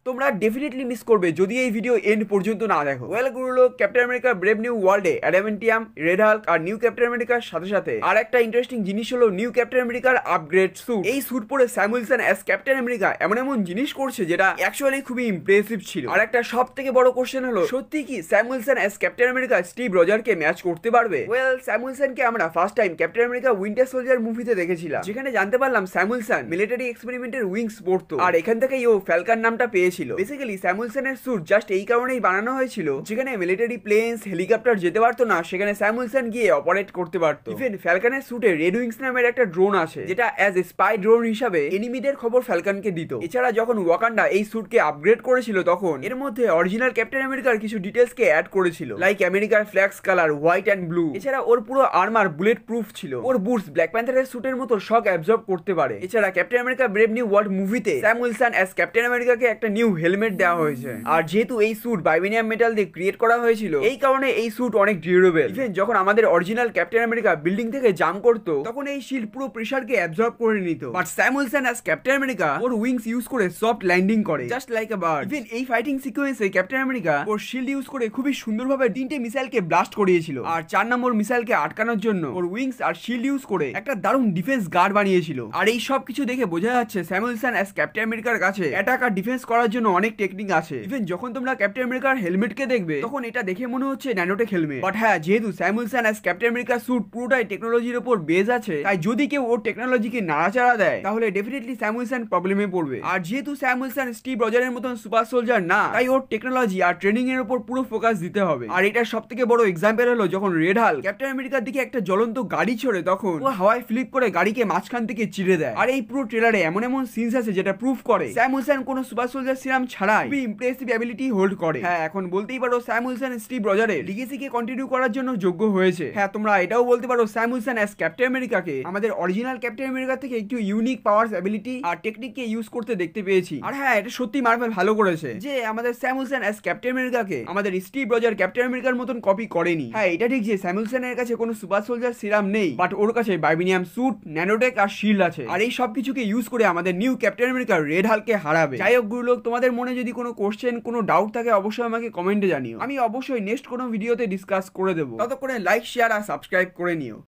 তোমরা definitely miss করবে যদি এই ভিডিও এন্ড পর্যন্ত না দেখো। ওয়েল গুরুলো, ক্যাপ্টেন আমেরিকা ব্রেভ নিউ ওয়ার্ল্ডে অ্যাডামেন্টিয়াম, রেড হাল্ক আর নিউ ক্যাপ্টেন আমেরিকার সাথে সাথে আর একটা ইন্টারেস্টিং জিনিস হলো নিউ ক্যাপ্টেন আমেরিকার আপগ্রেড স্যুট। এই স্যুট পরে Sam Wilson as Captain America এমন এমন জিনিস করছে যেটা অ্যাকচুয়ালি খুবই ইমপ্রেসিভ ছিল। আর একটা সব থেকে বড় কোশ্চেন হলো, সত্যি কি Sam Wilson as Captain America Steve রজারকে ম্যাচ করতে পারবে? ওয়েল, স্যাম উইলসনকে আমরা first time Captain America Winter Soldier মুভিতে দেখেছিলাম, যেখানে জানতে পারলাম স্যাম উইলসন মিলিটারি এক্সপেরিমেন্টের উইংস পরতো, আর এখান থেকেই ও ফ্যালকন নামটা পেয়েছিল। বেসিক্যালি স্যাম উইলসনের স্যুট জাস্ট এই কারণেই বানানো হয়েছিল, যেখানে মিলিটারি প্লেনস হেলিকপ্টার যেতে পারতো না, সেখানে স্যাম উইলসন গিয়ে অপারেট করতে পারতো। ইভেন ফ্যালকনের স্যুটে রেড উইংস নামের একটা ড্রোন আছে, যেটা অ্যাজ এ স্পাই ড্রোন হিসাবে এনিমিদের খবর ফ্যালকনকে দিত। এছাড়া যখন ওয়াকান্ডা এই স্যুটকে আপগ্রেড করেছিল, তখন এর মধ্যে অরিজিনাল ক্যাপ্টেন আমেরিকার কিছু ডিটেলস কে অ্যাড করেছিল, লাইক আমেরিকার flags colour white and blue. এছাড়া ওর পুরো আর্মার বুলেট প্রুফ ছিল, ওর বুটস ব্ল্যাক প্যান্থারের স্যুটের মতো শক অ্যাবজর্ব করতে পারে। এছাড়া captain America Brave new world মুভিতে স্যাম উইলসন অ্যাজ ক্যাপ্টেন আমেরিকাকে একটা নিউ হেলমেট দেওয়া হয়েছে, আর যেহেতু এই স্যুট ভাইবেনিয়াম মেটাল দিয়ে ক্রিয়েট করা হয়েছিল, এই কারণে এই স্যুট অনেক ডিউরেবল। ইভেন যখন আমাদের অরিজিনাল ক্যাপ্টেন আমেরিকা বিল্ডিং থেকে জাম্প করতো, তখন এই শিল্ড পুরো প্রেসারকে অ্যাবজর্ব করে নিত। But Sam Wilson as Captain America or wings use করে সফট ল্যান্ডিং করে, just like a bird. Even এই ফাইটিং সিকোয়েন্সে ক্যাপ্টেন আমেরিকা ওর শিল্ড ইউজ করে খুবই সুন্দরভাবে 3টে মিসাইলকে ব্লাস্ট করিয়েছিল, আর 4 নম্বর মিসাইলকে আটকানোর জন্য ওর উইংস আর শিল্ড ইউজ করে একটা দারুণ ডিফেন্স গার্ড বানিয়েছিল। আর এই সব কিছু দেখে বোঝা যাচ্ছে স্যাম উইলসন অ্যাজ ক্যাপ্টেন আমেরিকার কাছে অ্যাটাক আর ডিফেন্স করার জন্য অনেক টেকনিক আছে। ইভেন যখন তোমরা ক্যাপ্টেন আমেরিকার হেলমেটকে দেখবে, তখন এটা দেখে মনে হচ্ছে ন্যানোটেক হেলমেট। বাট হ্যাঁ, যেহেতু স্যাম উইলসন অ্যাজ ক্যাপ্টেন আমেরিকার স্যুট পুরোটাই টেকনোলজির উপর বেস আছে, তাই যদি কেউ ওর টেকনোলজিকে নাড়াচাড়া দেয়, তাহলে ডেফিনেটলি স্যাম উইলসন প্রবলেমে পড়বে। আর যেহেতু স্যাম উইলসন স্টিভ রজারের মতন সুপার সোলজার না, তাই ওর টেকনোলজি আর ট্রেনিং এর উপর পুরো ফোকাস দিতে হবে। আর এটার সব থেকে বড় এক্সাম্পল হলো যখন রেড হাল্ক ক্যাপ্টেন আমেরিকার দিকে একটা জ্বলন্ত গাড়ি ছড়ে, তখন ও হাওয়ায় ফ্লিপ করে গাড়িকে মাঝখান থেকে চিড়ে দেয়। আর এই পুরো ট্রেলারে এমন এমন সিনস আছে যেটা প্রুফ করে স্যাম উইলসন কোনো সুপার সোলজার সিরাম ছাড়াই খুবই ইমপ্রেসিভ অ্যাবিলিটি হোল্ড করে। হ্যাঁ, এখন বলতেই পারো স্যাম উইলসন স্টিভ রজারের লিগেসিকে কন্টিনিউ করার জন্য যোগ্য হয়েছে। হ্যাঁ, তোমরা এটাও বলতে পারো স্যাম উইলসন অ্যাজ ক্যাপ্টেন আমেরিকাকে আমাদের অরিজিনাল ক্যাপ্টেন আমেরিকা থেকে একটু ইউনিক পাওয়ারস অ্যাবিলিটি আর টেকনিককে ইউজ করতে দেখতে পেয়েছি। আর হ্যাঁ, এটা সত্যি মার্ভেল ভালো করেছে যে আমাদের স্যাম উইলসন অ্যাজ ক্যাপ্টেন আমেরিকাকে আমাদের স্টিভ রজার ক্যাপ্টেন আমেরিকার মতন কপি করেনি। হ্যাঁ, এটা ঠিক যে স্যাম উইলসনের কাছে কোনো সুপার সোলজার সিরাম নেই, বাট ওর কাছে ভাইবেনিয়াম স্যুট, ন্যানোটেক আর শিল্ড আছে, আর এই সব কিছুকে ইউজ করে আমাদের নিউ ক্যাপ্টেন আমেরিকা রেড হাল্ককে হারাবে। যাই হোক গুরুলোক, তোমাদের মনে যদি কোনো কোশ্চেন, কোনো ডাউট থাকে, অবশ্যই আমাকে কমেন্টে জানিও। আমি অবশ্যই নেক্সট কোনো ভিডিওতে ডিসকাস করে দেবো। ততক্ষণে লাইক, শেয়ার আর সাবস্ক্রাইব করে নিও।